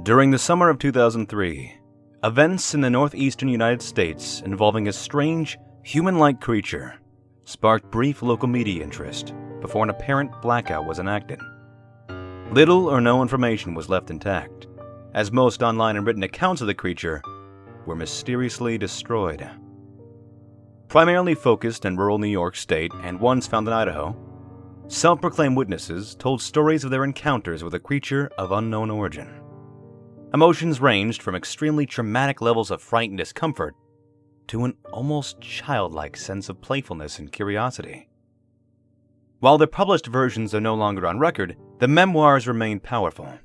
During the summer of 2003, events in the northeastern United States involving a strange, human-like creature sparked brief local media interest before an apparent blackout was enacted. Little or no information was left intact, as most online and written accounts of the creature were mysteriously destroyed. Primarily focused in rural New York State and once found in Idaho, self-proclaimed witnesses told stories of their encounters with a creature of unknown origin. Emotions ranged from extremely traumatic levels of fright and discomfort to an almost childlike sense of playfulness and curiosity. While the published versions are no longer on record, the memoirs remain powerful.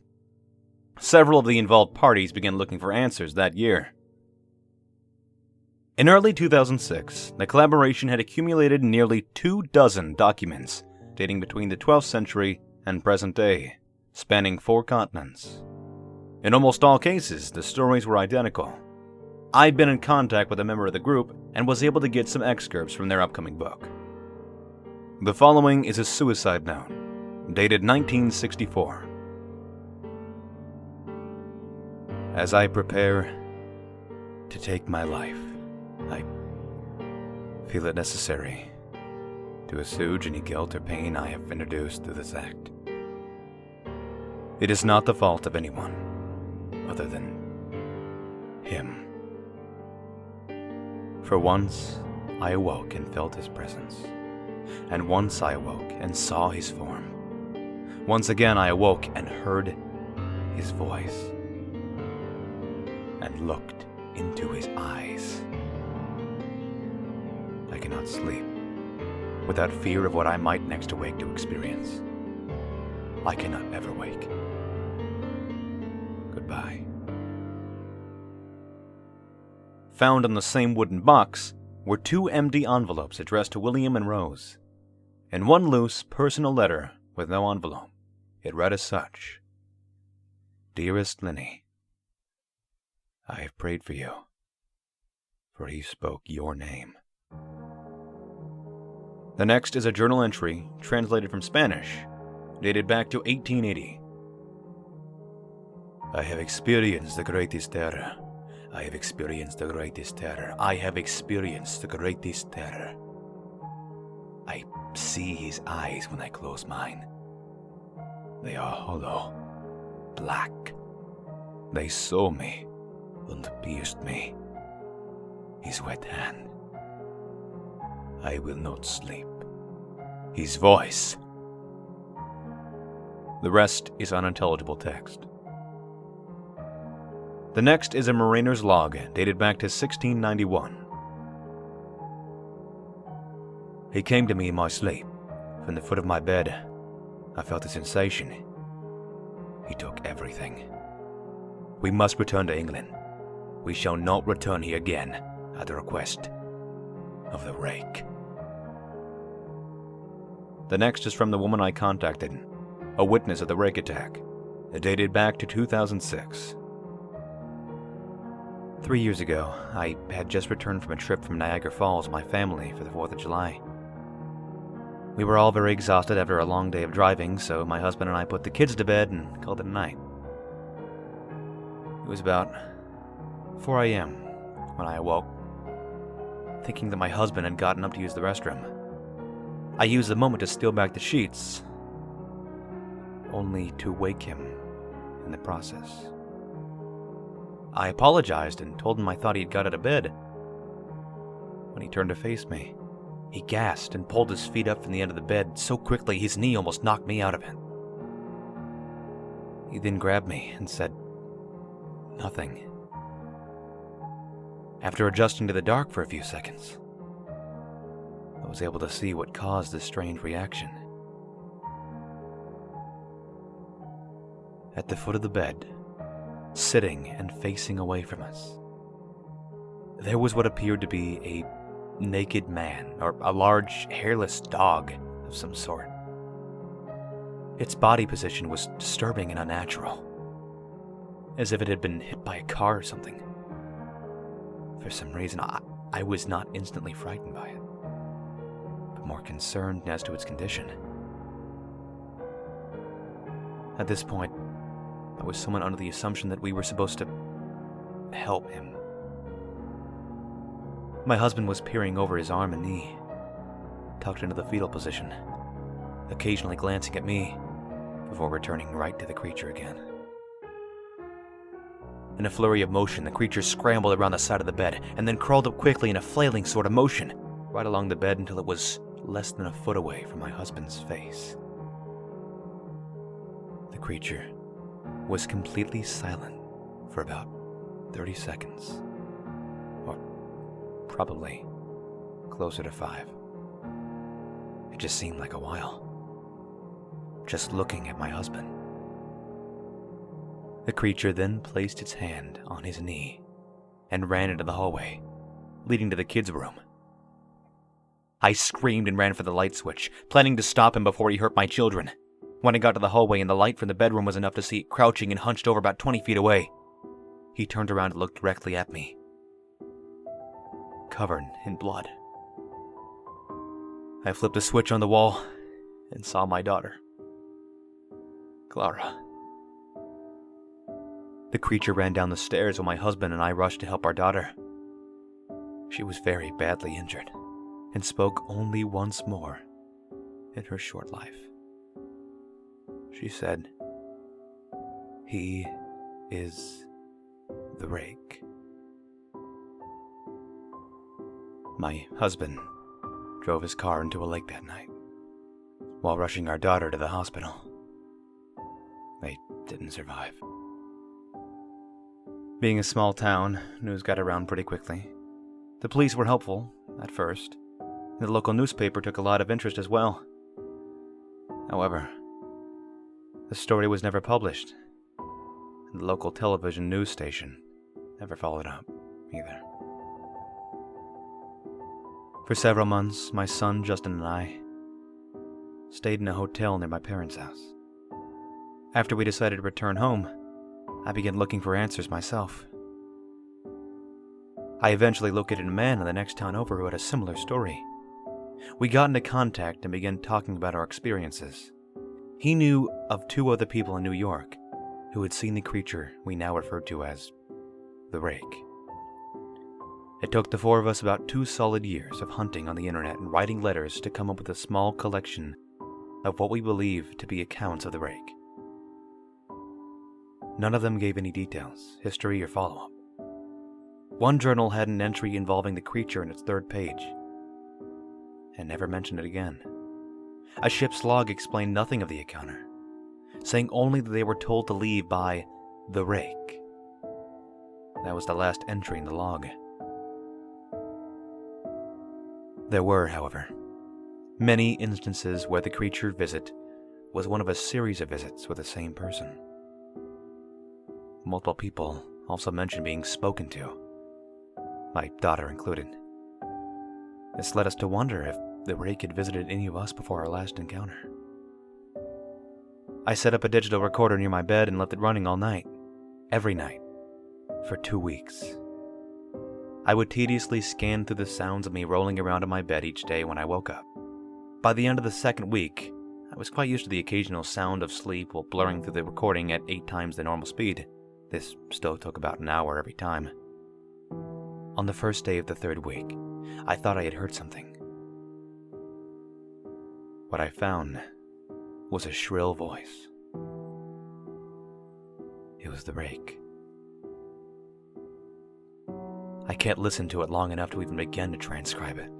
Several of the involved parties began looking for answers that year. In early 2006, the collaboration had accumulated nearly 24 documents dating between the 12th century and present day, spanning 4 continents. In almost all cases, the stories were identical. I'd been in contact with a member of the group and was able to get some excerpts from their upcoming book. The following is a suicide note, dated 1964. As I prepare to take my life, I feel it necessary to assuage any guilt or pain I have introduced through this act. It is not the fault of anyone other than him. For once, I awoke and felt his presence. And once I awoke and saw his form. Once again I awoke and heard his voice. And looked into his eyes. I cannot sleep without fear of what I might next awake to experience. I cannot ever wake. Goodbye. Found on the same wooden box were 2 empty envelopes addressed to William and Rose, and one loose, personal letter with no envelope. It read as such: Dearest Linny, I have prayed for you, for he spoke your name. The next is a journal entry translated from Spanish, dated back to 1880. I have experienced the greatest terror. I have experienced the greatest terror. I have experienced the greatest terror. I see his eyes when I close mine. They are hollow, black. They saw me and pierced me. His wet hand. I will not sleep. His voice. The rest is unintelligible text. The next is a mariner's log, dated back to 1691. He came to me in my sleep. From the foot of my bed, I felt a sensation. He took everything. We must return to England. We shall not return here again at the request of the Rake. The next is from the woman I contacted, a witness of the Rake attack, dated back to 2006. 3 years ago, I had just returned from a trip from Niagara Falls with my family for the 4th of July. We were all very exhausted after a long day of driving, so my husband and I put the kids to bed and called it a night. It was about 4 a.m. when I awoke, thinking that my husband had gotten up to use the restroom. I used the moment to steal back the sheets, only to wake him in the process. I apologized and told him I thought he had got out of bed. When he turned to face me, he gasped and pulled his feet up from the end of the bed so quickly his knee almost knocked me out of it. He then grabbed me and said, "Nothing." After adjusting to the dark for a few seconds, I was able to see what caused this strange reaction. At the foot of the bed, sitting and facing away from us, there was what appeared to be a naked man, or a large, hairless dog of some sort. Its body position was disturbing and unnatural, as if it had been hit by a car or something. For some reason, I was not instantly frightened by it, but more concerned as to its condition. At this point, I was somewhat under the assumption that we were supposed to help him. My husband was peering over his arm and knee, tucked into the fetal position, occasionally glancing at me before returning right to the creature again. In a flurry of motion, the creature scrambled around the side of the bed and then crawled up quickly in a flailing sort of motion, right along the bed until it was less than a foot away from my husband's face. The creature was completely silent for about 30 seconds, or probably closer to 5. It just seemed like a while, just looking at my husband. The creature then placed its hand on his knee and ran into the hallway, leading to the kids' room. I screamed and ran for the light switch, planning to stop him before he hurt my children. When I got to the hallway and the light from the bedroom was enough to see it crouching and hunched over about 20 feet away, he turned around and looked directly at me, covered in blood. I flipped a switch on the wall and saw my daughter, Clara. The creature ran down the stairs while my husband and I rushed to help our daughter. She was very badly injured and spoke only once more in her short life. She said, "He is the Rake." My husband drove his car into a lake that night while rushing our daughter to the hospital. They didn't survive. Being a small town, news got around pretty quickly. The police were helpful at first. The local newspaper took a lot of interest as well. However, the story was never published, and the local television news station never followed up either. For several months, my son, Justin, and I stayed in a hotel near my parents' house. After we decided to return home, I began looking for answers myself. I eventually located a man in the next town over who had a similar story. We got into contact and began talking about our experiences. He knew of 2 other people in New York who had seen the creature we now referred to as the Rake. It took the 4 of us about 2 solid years of hunting on the internet and writing letters to come up with a small collection of what we believe to be accounts of the Rake. None of them gave any details, history, or follow-up. One journal had an entry involving the creature in its 3rd page, and never mentioned it again. A ship's log explained nothing of the encounter, saying only that they were told to leave by the Rake. That was the last entry in the log. There were, however, many instances where the creature visit was one of a series of visits with the same person. Multiple people also mentioned being spoken to, my daughter included. This led us to wonder if the Rake had visited any of us before our last encounter. I set up a digital recorder near my bed and left it running all night, every night, for 2 weeks. I would tediously scan through the sounds of me rolling around in my bed each day when I woke up. By the end of the 2nd week, I was quite used to the occasional sound of sleep while blurring through the recording at 8 times the normal speed. This still took about an hour every time. On the first day of the 3rd week, I thought I had heard something. What I found was a shrill voice. It was the Rake. I can't listen to it long enough to even begin to transcribe it.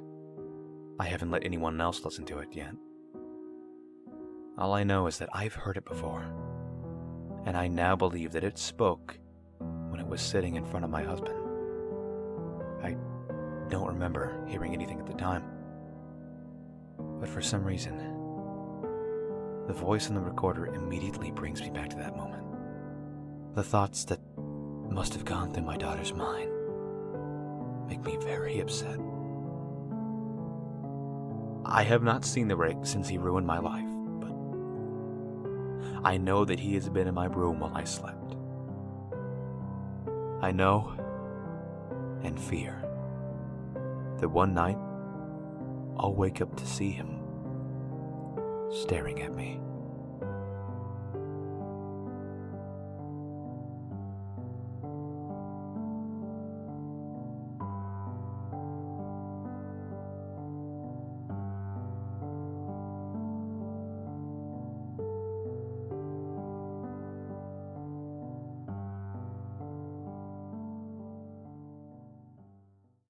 I haven't let anyone else listen to it yet. All I know is that I've heard it before, and I now believe that it spoke when it was sitting in front of my husband. I don't remember hearing anything at the time, but for some reason, the voice in the recorder immediately brings me back to that moment. The thoughts that must have gone through my daughter's mind make me very upset. I have not seen the Rake since he ruined my life, but I know that he has been in my room while I slept. I know and fear that one night I'll wake up to see him staring at me.